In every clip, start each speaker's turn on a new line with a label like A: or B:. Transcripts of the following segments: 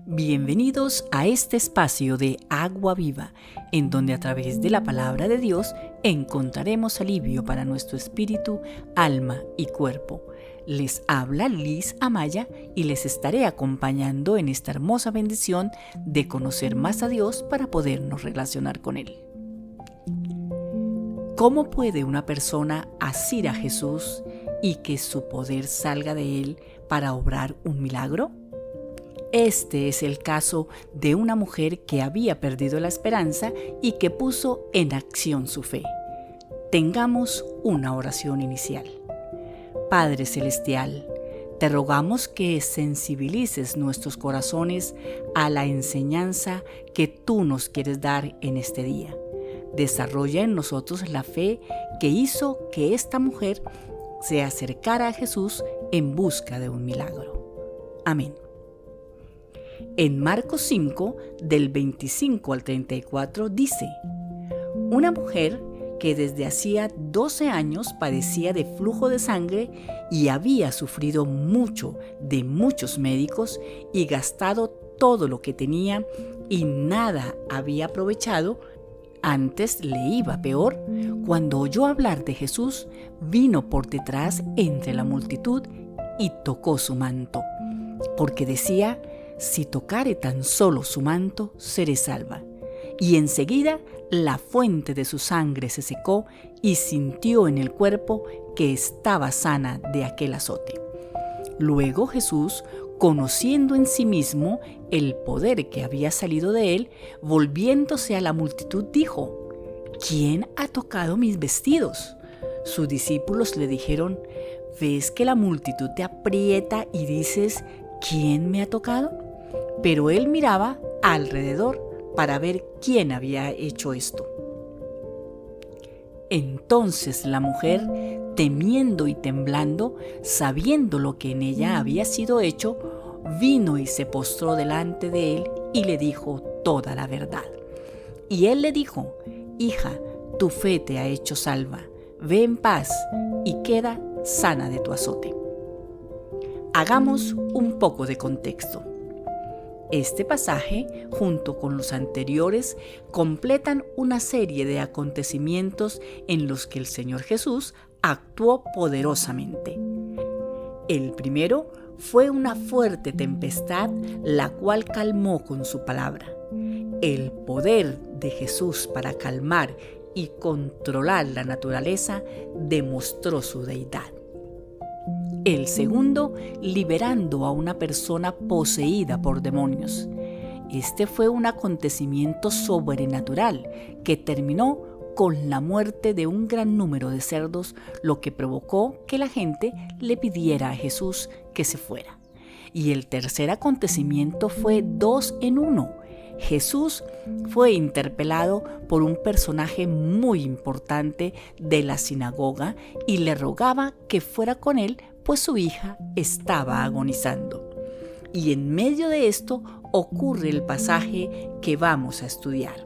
A: Bienvenidos a este espacio de Agua Viva, en donde a través de la palabra de Dios encontraremos alivio para nuestro espíritu, alma y cuerpo. Les habla Liz Amaya y les estaré acompañando en esta hermosa bendición de conocer más a Dios para podernos relacionar con Él. ¿Cómo puede una persona asir a Jesús y que su poder salga de Él para obrar un milagro? Este es el caso de una mujer que había perdido la esperanza y que puso en acción su fe. Tengamos una oración inicial. Padre Celestial, te rogamos que sensibilices nuestros corazones a la enseñanza que tú nos quieres dar en este día. Desarrolla en nosotros la fe que hizo que esta mujer se acercara a Jesús en busca de un milagro. Amén. En Marcos 5, del 25 al 34, dice: Una mujer que desde hacía 12 años padecía de flujo de sangre y había sufrido mucho de muchos médicos y gastado todo lo que tenía y nada había aprovechado, antes le iba peor, cuando oyó hablar de Jesús, vino por detrás entre la multitud y tocó su manto, porque decía: si tocare tan solo su manto, seré salva. Y enseguida la fuente de su sangre se secó y sintió en el cuerpo que estaba sana de aquel azote. Luego Jesús, conociendo en sí mismo el poder que había salido de él, volviéndose a la multitud dijo: ¿Quién ha tocado mis vestidos? Sus discípulos le dijeron: ¿Ves que la multitud te aprieta y dices: ¿quién me ha tocado? Pero él miraba alrededor para ver quién había hecho esto. Entonces la mujer, temiendo y temblando, sabiendo lo que en ella había sido hecho, vino y se postró delante de él y le dijo toda la verdad. Y él le dijo: Hija, tu fe te ha hecho salva, ve en paz y queda sana de tu azote. Hagamos un poco de contexto. Este pasaje, junto con los anteriores, completan una serie de acontecimientos en los que el Señor Jesús actuó poderosamente. El primero fue una fuerte tempestad, la cual calmó con su palabra. El poder de Jesús para calmar y controlar la naturaleza demostró su deidad. El segundo, liberando a una persona poseída por demonios. Este fue un acontecimiento sobrenatural que terminó con la muerte de un gran número de cerdos, lo que provocó que la gente le pidiera a Jesús que se fuera. Y el tercer acontecimiento fue 2 en 1. Jesús fue interpelado por un personaje muy importante de la sinagoga y le rogaba que fuera con él, pues su hija estaba agonizando. Y en medio de esto ocurre el pasaje que vamos a estudiar.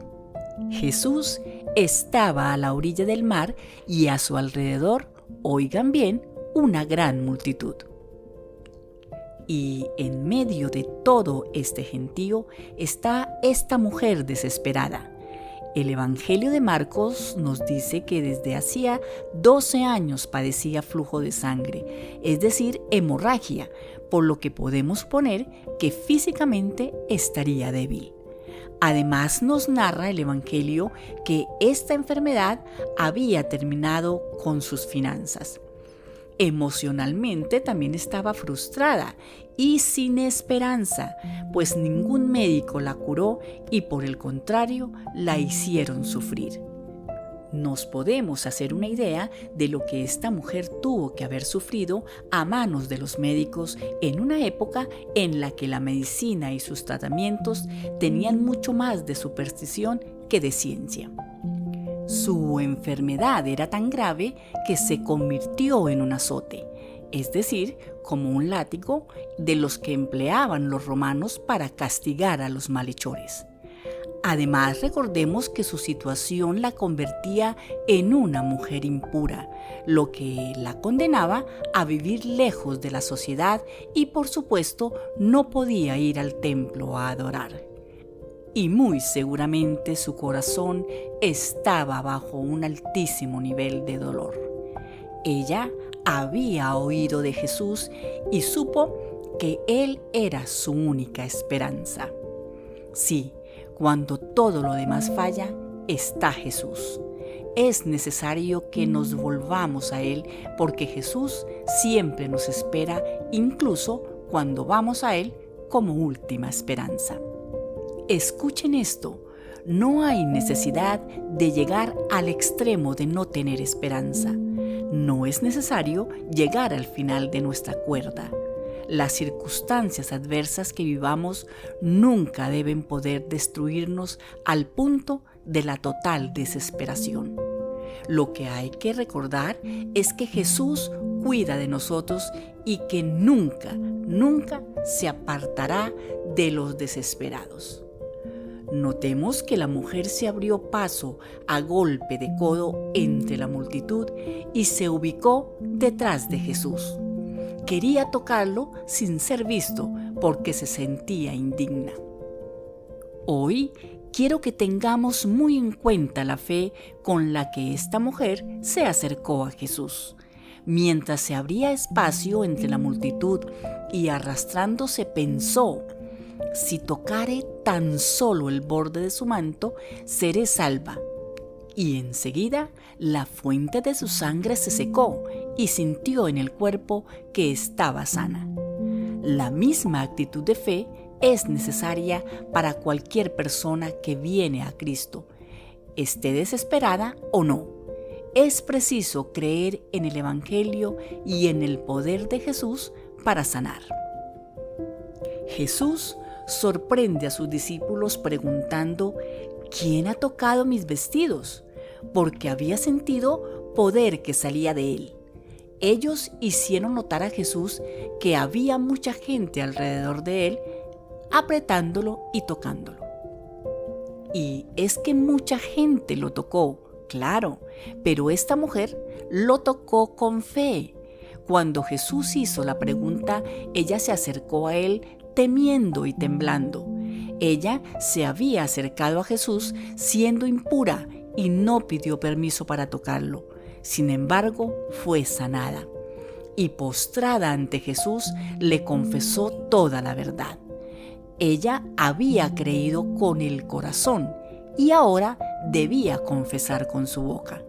A: Jesús estaba a la orilla del mar y a su alrededor, oigan bien, una gran multitud. Y en medio de todo este gentío está esta mujer desesperada. El Evangelio de Marcos nos dice que desde hacía 12 años padecía flujo de sangre, es decir, hemorragia, por lo que podemos suponer que físicamente estaría débil. Además nos narra el Evangelio que esta enfermedad había terminado con sus finanzas. Emocionalmente también estaba frustrada y sin esperanza, pues ningún médico la curó y por el contrario la hicieron sufrir. Nos podemos hacer una idea de lo que esta mujer tuvo que haber sufrido a manos de los médicos en una época en la que la medicina y sus tratamientos tenían mucho más de superstición que de ciencia. Su enfermedad era tan grave que se convirtió en un azote, es decir, como un látigo de los que empleaban los romanos para castigar a los malhechores. Además, recordemos que su situación la convertía en una mujer impura, lo que la condenaba a vivir lejos de la sociedad y, por supuesto, no podía ir al templo a adorar. Y muy seguramente su corazón estaba bajo un altísimo nivel de dolor. Ella había oído de Jesús y supo que Él era su única esperanza. Sí, cuando todo lo demás falla, está Jesús. Es necesario que nos volvamos a Él porque Jesús siempre nos espera, incluso cuando vamos a Él como última esperanza. Escuchen esto, no hay necesidad de llegar al extremo de no tener esperanza. No es necesario llegar al final de nuestra cuerda. Las circunstancias adversas que vivamos nunca deben poder destruirnos al punto de la total desesperación. Lo que hay que recordar es que Jesús cuida de nosotros y que nunca se apartará de los desesperados. Notemos que la mujer se abrió paso a golpe de codo entre la multitud y se ubicó detrás de Jesús. Quería tocarlo sin ser visto porque se sentía indigna. Hoy quiero que tengamos muy en cuenta la fe con la que esta mujer se acercó a Jesús. Mientras se abría espacio entre la multitud y arrastrándose pensó: si tocare tan solo el borde de su manto, seré salva. Y enseguida la fuente de su sangre se secó y sintió en el cuerpo que estaba sana. La misma actitud de fe es necesaria para cualquier persona que viene a Cristo, esté desesperada o no. Es preciso creer en el Evangelio y en el poder de Jesús para sanar. Jesús sorprende a sus discípulos preguntando: ¿quién ha tocado mis vestidos? Porque había sentido poder que salía de él. Ellos hicieron notar a Jesús que había mucha gente alrededor de él, apretándolo y tocándolo. Y es que mucha gente lo tocó, claro, pero esta mujer lo tocó con fe. Cuando Jesús hizo la pregunta, ella se acercó a él temiendo y temblando. Ella se había acercado a Jesús siendo impura y no pidió permiso para tocarlo. Sin embargo, fue sanada. Y postrada ante Jesús, le confesó toda la verdad. Ella había creído con el corazón y ahora debía confesar con su boca.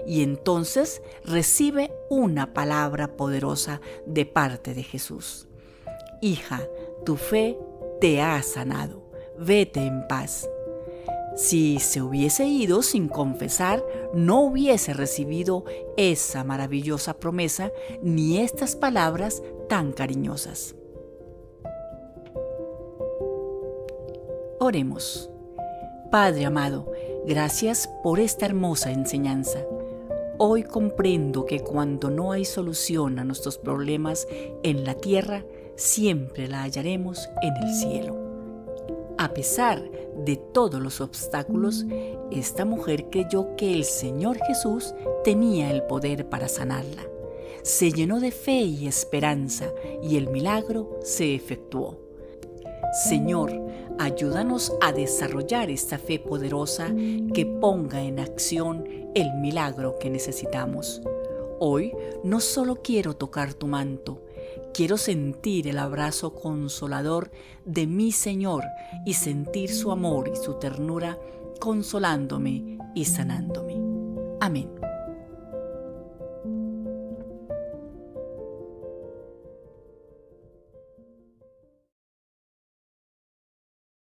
A: Y entonces recibe una palabra poderosa de parte de Jesús: hija, tu fe te ha sanado, vete en paz. Si se hubiese ido sin confesar, no hubiese recibido esa maravillosa promesa ni estas palabras tan cariñosas. Oremos. Padre amado, gracias por esta hermosa enseñanza. Hoy comprendo que cuando no hay solución a nuestros problemas en la tierra, siempre la hallaremos en el cielo. A pesar de todos los obstáculos, esta mujer creyó que el Señor Jesús tenía el poder para sanarla. Se llenó de fe y esperanza y el milagro se efectuó. Señor, ayúdanos a desarrollar esta fe poderosa que ponga en acción el milagro que necesitamos. Hoy no solo quiero tocar tu manto, quiero sentir el abrazo consolador de mi Señor y sentir su amor y su ternura consolándome y sanándome. Amén.